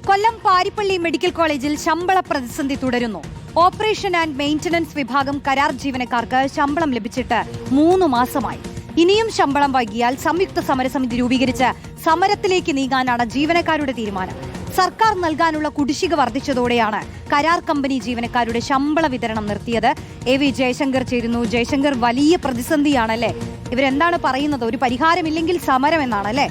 കൊല്ലം Parippally medical കോളേജിൽ ശമ്പള പ്രതിസന്ധി തുടരുന്നു. ഓപ്പറേഷൻ ആൻഡ് മെയിന്റനൻസ് വിഭാഗം കരാർ ജീവനക്കാർക്ക് ശമ്പളം ലഭിച്ചിട്ട് 3 മാസമായി. ഇനിയും ശമ്പളം വൈകിയാൽ സംയുക്ത സമരസമിതി രൂപീകരിച്ച് സമരത്തിലേക്ക് നീങ്ങാനാണ് ജീവനക്കാരുടെ തീരുമാനം. സർക്കാർ നൽകാനുള്ള കുടിശ്ശിക വർദ്ധിച്ചതോടെയാണ് കരാർ കമ്പനി ജീവനക്കാരുടെ ശമ്പള വിതരണം നിർത്തിയത്. AV ജയശങ്കർ ചേരുന്നു. ജയശങ്കർ, വലിയ പ്രതിസന്ധിയാണല്ലേ? ഇവരെന്താണ് പറയുന്നത്? ഒരു പരിഹാരമില്ലെങ്കിൽ സമരം എന്നാണല്ലേ?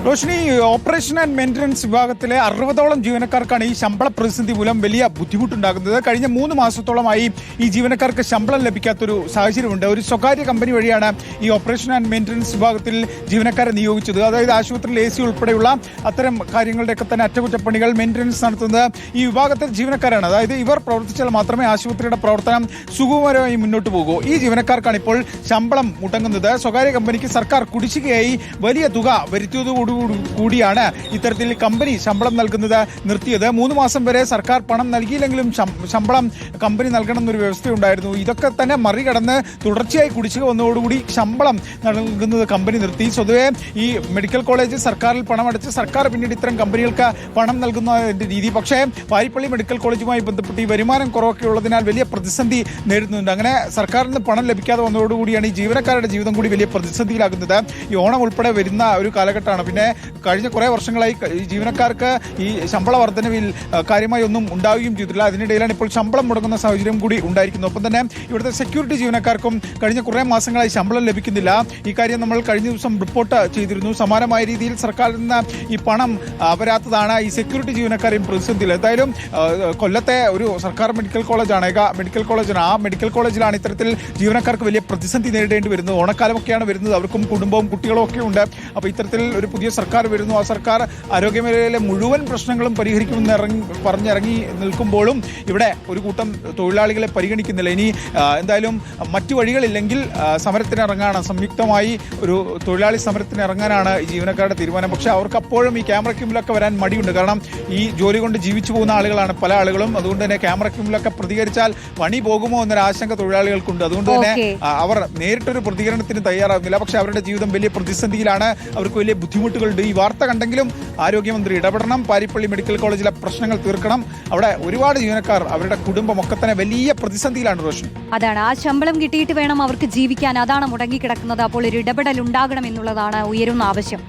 റോഷിനി, ഓപ്പറേഷൻ ആൻഡ് മെയിൻ്റനൻസ് വിഭാഗത്തിലെ 60ഓളം ജീവനക്കാർക്കാണ് ഈ ശമ്പള പ്രതിസന്ധി മൂലം വലിയ ബുദ്ധിമുട്ടുണ്ടാകുന്നത്. കഴിഞ്ഞ 3 മാസത്തോളമായി ഈ ജീവനക്കാർക്ക് ശമ്പളം ലഭിക്കാത്തൊരു സാഹചര്യമുണ്ട്. ഒരു സ്വകാര്യ കമ്പനി വഴിയാണ് ഈ ഓപ്പറേഷൻ ആൻഡ് മെയിൻ്റനൻസ് വിഭാഗത്തിൽ ജീവനക്കാരെ നിയോഗിച്ചത്. അതായത് ആശുപത്രിയിൽ AC ഉൾപ്പെടെയുള്ള അത്തരം കാര്യങ്ങളുടെയൊക്കെ തന്നെ അറ്റകുറ്റപ്പണികൾ, മെയിൻ്റനൻസ് നടത്തുന്നത് ഈ വിഭാഗത്തിൽ ജീവനക്കാരാണ്. അതായത് ഇവർ പ്രവർത്തിച്ചാൽ മാത്രമേ ആശുപത്രിയുടെ പ്രവർത്തനം സുഗമമായി മുന്നോട്ട് പോകൂ. ഈ ജീവനക്കാർക്കാണ് ഇപ്പോൾ ശമ്പളം മുടങ്ങുന്നത്. സ്വകാര്യ കമ്പനിക്ക് സർക്കാർ കുടിശ്ശികയായി വലിയ തുക വരുത്തിയതോടുകൂടി കൂടിയാണ് ഇത്തരത്തിൽ കമ്പനി ശമ്പളം നൽകുന്നത് നിർത്തിയത്. 3 മാസം വരെ സർക്കാർ പണം നൽകിയില്ലെങ്കിലും ശമ്പളം കമ്പനി നൽകണം എന്നൊരു വ്യവസ്ഥയുണ്ടായിരുന്നു. ഇതൊക്കെ തന്നെ മറികടന്ന് തുടർച്ചയായി കുടിശ്ശിക വന്നതോടുകൂടി ശമ്പളം നൽകുന്നത് കമ്പനി നിർത്തി. സ്വതവേ ഈ മെഡിക്കൽ കോളേജ് സർക്കാരിൽ പണമടച്ച് സർക്കാർ പിന്നീട് ഇത്തരം കമ്പനികൾക്ക് പണം നൽകുന്ന രീതി. പക്ഷേ പാരിപ്പള്ളി മെഡിക്കൽ കോളേജുമായി ബന്ധപ്പെട്ട് ഈ വരുമാനം കുറവൊക്കെ ഉള്ളതിനാൽ വലിയ പ്രതിസന്ധി നേരിടുന്നുണ്ട്. അങ്ങനെ സർക്കാരിൽ നിന്ന് പണം ലഭിക്കാതെ വന്നതോടുകൂടിയാണ് ഈ ജീവനക്കാരുടെ ജീവിതം കൂടി വലിയ പ്രതിസന്ധിയിലാകുന്നത്. ഈ ഓണം ഉൾപ്പെടെ വരുന്ന ഒരു കാലഘട്ടമാണ്. പിന്നെ കഴിഞ്ഞ കുറേ വർഷങ്ങളായി ജീവനക്കാർക്ക് ഈ ശമ്പള വർധനവിൽ കാര്യമായി ഒന്നും ഉണ്ടാവുകയും ചെയ്തിട്ടില്ല. അതിനിടയിലാണ് ഇപ്പോൾ ശമ്പളം മുടങ്ങുന്ന സാഹചര്യം കൂടി ഉണ്ടായിരിക്കുന്നത്. ഒപ്പം തന്നെ ഇവിടുത്തെ സെക്യൂരിറ്റി ജീവനക്കാർക്കും കഴിഞ്ഞ കുറേ മാസങ്ങളായി ശമ്പളം ലഭിക്കുന്നില്ല. ഈ കാര്യം നമ്മൾ കഴിഞ്ഞ ദിവസം റിപ്പോർട്ട് ചെയ്തിരുന്നു. സമാനമായ രീതിയിൽ സർക്കാരിൽ നിന്ന് ഈ പണം വരാത്തതാണ് ഈ സെക്യൂരിറ്റി ജീവനക്കാരെയും പ്രതിസന്ധിയിൽ. എന്തായാലും കൊല്ലത്തെ ഒരു സർക്കാർ മെഡിക്കൽ കോളേജാണ്, മെഡിക്കൽ കോളേജാണ്. ആ മെഡിക്കൽ കോളേജിലാണ് ഇത്തരത്തിൽ ജീവനക്കാർക്ക് വലിയ പ്രതിസന്ധി നേരിടേണ്ടി വരുന്നത്. ഓണക്കാലമൊക്കെയാണ് വരുന്നത്. അവർക്കും കുടുംബവും കുട്ടികളും ഒക്കെ ഉണ്ട്. അപ്പോൾ ഇത്തരത്തിൽ ഒരു പുതിയ സർക്കാർ വരുന്നു. ആ സർക്കാർ ആരോഗ്യമേഖലയിലെ മുഴുവൻ പ്രശ്നങ്ങളും പരിഹരിക്കുമെന്ന് പറഞ്ഞിറങ്ങി നിൽക്കുമ്പോഴും ഇവിടെ ഒരു കൂട്ടം തൊഴിലാളികളെ പരിഗണിക്കുന്നില്ല. ഇനി എന്തായാലും മറ്റു വഴികളില്ലെങ്കിൽ സമരത്തിനിറങ്ങാണ്, സംയുക്തമായി ഒരു തൊഴിലാളി സമരത്തിന് ഇറങ്ങാനാണ് ഈ ജീവനക്കാരുടെ തീരുമാനം. പക്ഷേ അവർക്ക് അപ്പോഴും ഈ ക്യാമറയ്ക്ക് മുമ്പിലൊക്കെ വരാൻ മടിയുണ്ട്. കാരണം ഈ ജോലി കൊണ്ട് ജീവിച്ചു പോകുന്ന ആളുകളാണ് പല ആളുകളും. അതുകൊണ്ട് തന്നെ ക്യാമറയ്ക്ക് മുമ്പിലൊക്കെ പ്രതികരിച്ചാൽ പണി പോകുമോ എന്നൊരു ആശങ്ക തൊഴിലാളികൾക്കുണ്ട്. അതുകൊണ്ട് തന്നെ അവർ നേരിട്ടൊരു പ്രതികരണത്തിന് തയ്യാറാകുന്നില്ല. പക്ഷേ അവരുടെ ജീവിതം വലിയ പ്രതിസന്ധിയിലാണ്. അവർക്ക് വലിയ ബുദ്ധിമുട്ടുകളുണ്ട്. ഈ വാർത്ത കണ്ടെങ്കിലും ആരോഗ്യമന്ത്രി ഇടപെടണം. പാരിപ്പള്ളി മെഡിക്കൽ കോളേജിലെ പ്രശ്നങ്ങൾ തീർക്കണം. അവിടെ ഒരുപാട് ജീവനക്കാർ, അവരുടെ കുടുംബം ഒക്കെ തന്നെ വലിയ പ്രതിസന്ധിയിലാണ്. റോഷൻ, അതാണ്, ആ ശമ്പളം കിട്ടിയിട്ട് വേണം അവർക്ക് ജീവിക്കാൻ. അതാണ് മുടങ്ങിക്കിടക്കുന്നത്. അപ്പോൾ ഒരു ഇടപെടൽ ഉണ്ടാകണം എന്നുള്ളതാണ് ഉയരുന്ന ആവശ്യം.